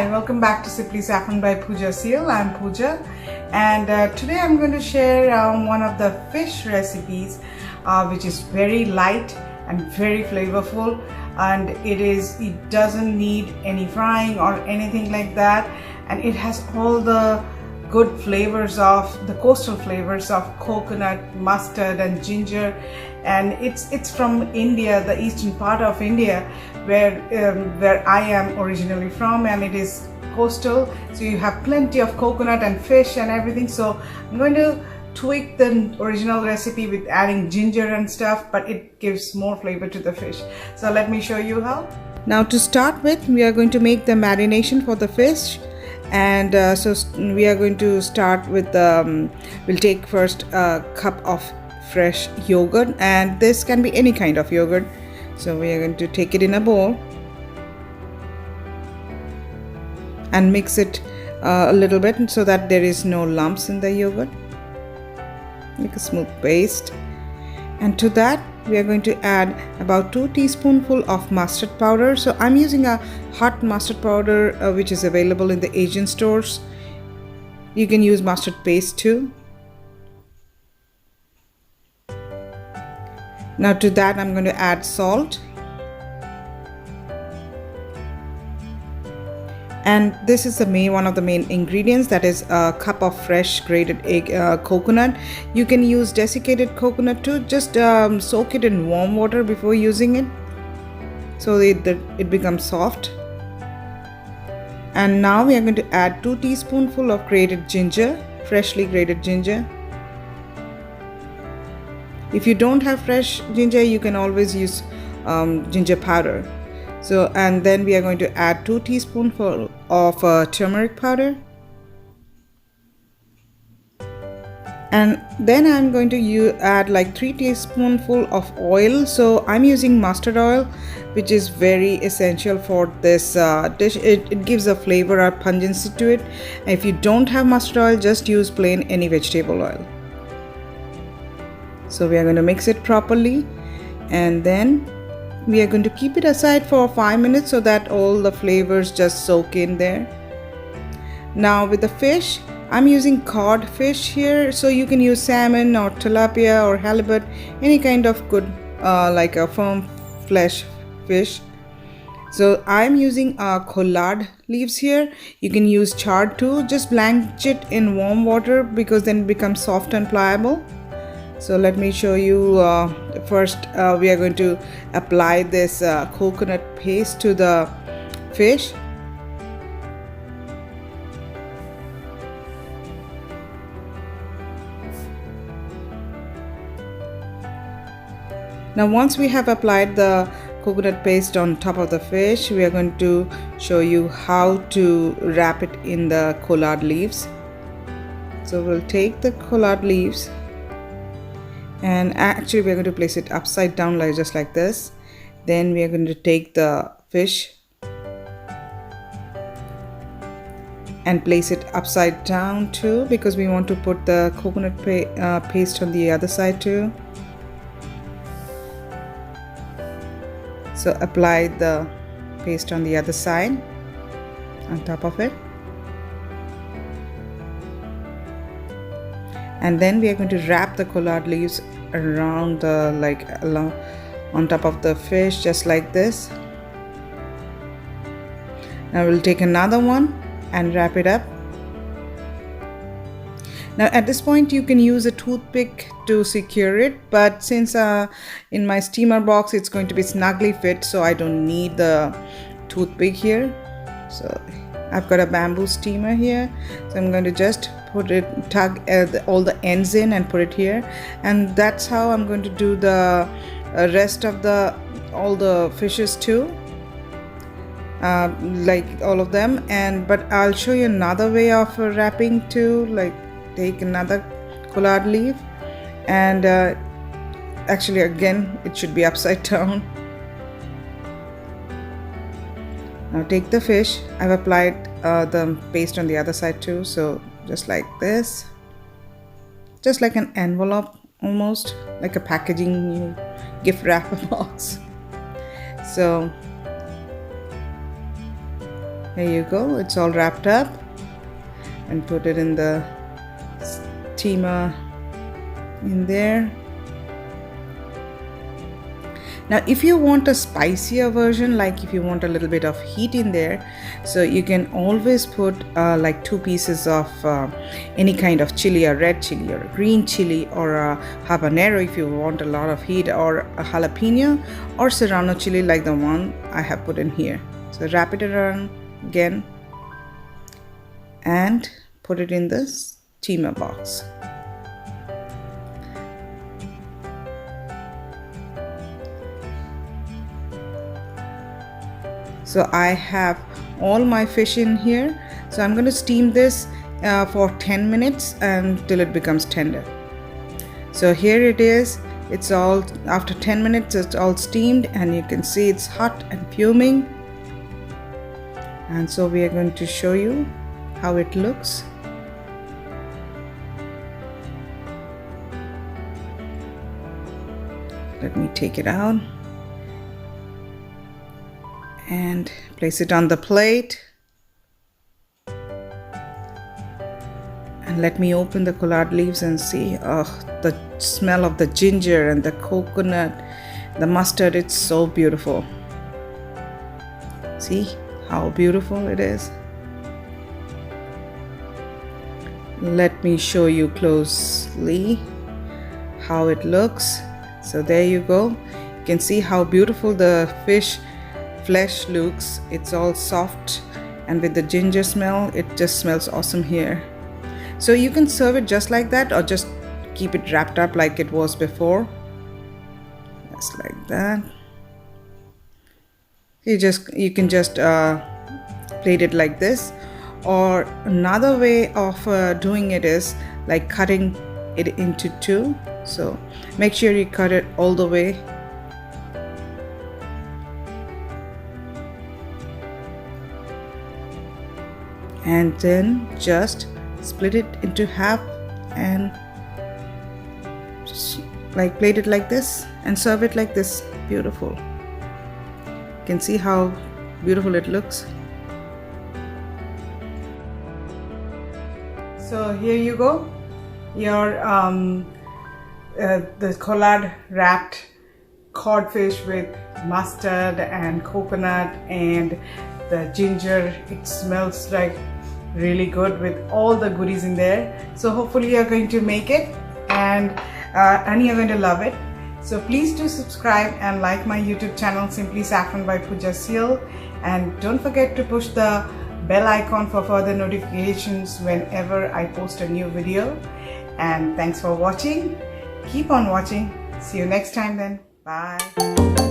Hi, welcome back to Simply Saffron by Pooja Seal. I'm Pooja, and today I'm going to share one of the fish recipes which is very light and very flavorful, and it doesn't need any frying or anything like that, and it has all the good flavors of the coastal flavors of coconut, mustard and ginger. And it's from India, the eastern part of India, where I am originally from, and it is coastal, so you have plenty of coconut and fish and everything. So I'm going to tweak the original recipe with adding ginger and stuff, but it gives more flavor to the fish. So let me show you how. Now to start with, we are going to make the marination for the fish. And so we are going to start with we'll take first a cup of fresh yogurt, and this can be any kind of yogurt. So we are going to take it in a bowl and mix it a little bit so that there is no lumps in the yogurt. Make a smooth paste, and to that we are going to add about 2 teaspoonfuls of mustard powder. So I'm using a hot mustard powder which is available in the Asian stores. You can use mustard paste too. Now to that I'm going to add salt, and this is one of the main ingredients, that is a cup of fresh grated coconut. You can use desiccated coconut too. Just soak it in warm water before using it so it becomes soft. And now we are going to add 2 teaspoonfuls of grated ginger, freshly grated ginger. If you don't have fresh ginger, you can always use ginger powder. So, and then we are going to add 2 teaspoonfuls of turmeric powder, and then I'm going to add like 3 teaspoonfuls of oil. So I'm using mustard oil, which is very essential for this dish. It gives a flavor or pungency to it. And if you don't have mustard oil, just use plain any vegetable oil. So we are going to mix it properly, and then we are going to keep it aside for 5 minutes so that all the flavors just soak in there. Now with the fish, I'm using cod fish here, so you can use salmon or tilapia or halibut, any kind of good like a firm flesh fish. So I'm using collard leaves here. You can use chard too. Just blanch it in warm water because then it becomes soft and pliable. So let me show you. First we are going to apply this coconut paste to the fish. Now once we have applied the coconut paste on top of the fish, we are going to show you how to wrap it in the collard leaves. So we'll take the collard leaves, and actually we're going to place it upside down, like just like this. Then we are going to take the fish and place it upside down too, because we want to put the coconut paste on the other side too. So apply the paste on the other side on top of it, and then we are going to wrap the collard leaves around along on top of the fish, just like this. Now we'll take another one and wrap it up. Now at this point you can use a toothpick to secure it, but since in my steamer box it's going to be snugly fit, so I don't need the toothpick here. So I've got a bamboo steamer here, so I'm going to just tug all the ends in and put it here, and that's how I'm going to do the rest of all the fishes too, like all of them. But I'll show you another way of wrapping too. Like take another collard leaf, and actually again it should be upside down. Now take the fish. I've applied the paste on the other side too, so just like this, just like an envelope, almost like a packaging gift wrapper box. So Here you go, it's all wrapped up, and put it in the steamer in there. Now if you want a spicier version, like if you want a little bit of heat in there, so you can always put like 2 pieces of any kind of chili, a red chili or a green chili, or a habanero if you want a lot of heat, or a jalapeno or Serrano chili like the one I have put in here. So wrap it around again and put it in the steamer box. So I have all my fish in here. So I'm going to steam this for 10 minutes until it becomes tender. So here it is. It's all, after 10 minutes, it's all steamed, and you can see it's hot and fuming. And so we are going to show you how it looks. Let me take it out and place it on the plate. And let me open the collard leaves and see, oh, the smell of the ginger and the coconut, the mustard, it's so beautiful. See how beautiful it is? Let me show you closely how it looks. So there you go. You can see how beautiful the fish flesh looks. It's all soft, and with the ginger smell, it just smells awesome here. So you can serve it just like that, or just keep it wrapped up like it was before, just like that. You can just plate it like this, or another way of doing it is like cutting it into 2. So make sure you cut it all the way. And then just split it into half and just like plate it like this and serve it like this. Beautiful. You can see how beautiful it looks. So here you go, your the collard wrapped codfish with mustard and coconut and the ginger. It smells like really good with all the goodies in there. So hopefully you're going to make it and you're going to love it. So please do subscribe and like my YouTube channel, Simply Saffron by Pooja Seal, and don't forget to push the bell icon for further notifications whenever I post a new video. And thanks for watching. Keep on watching. See you next time then. Bye.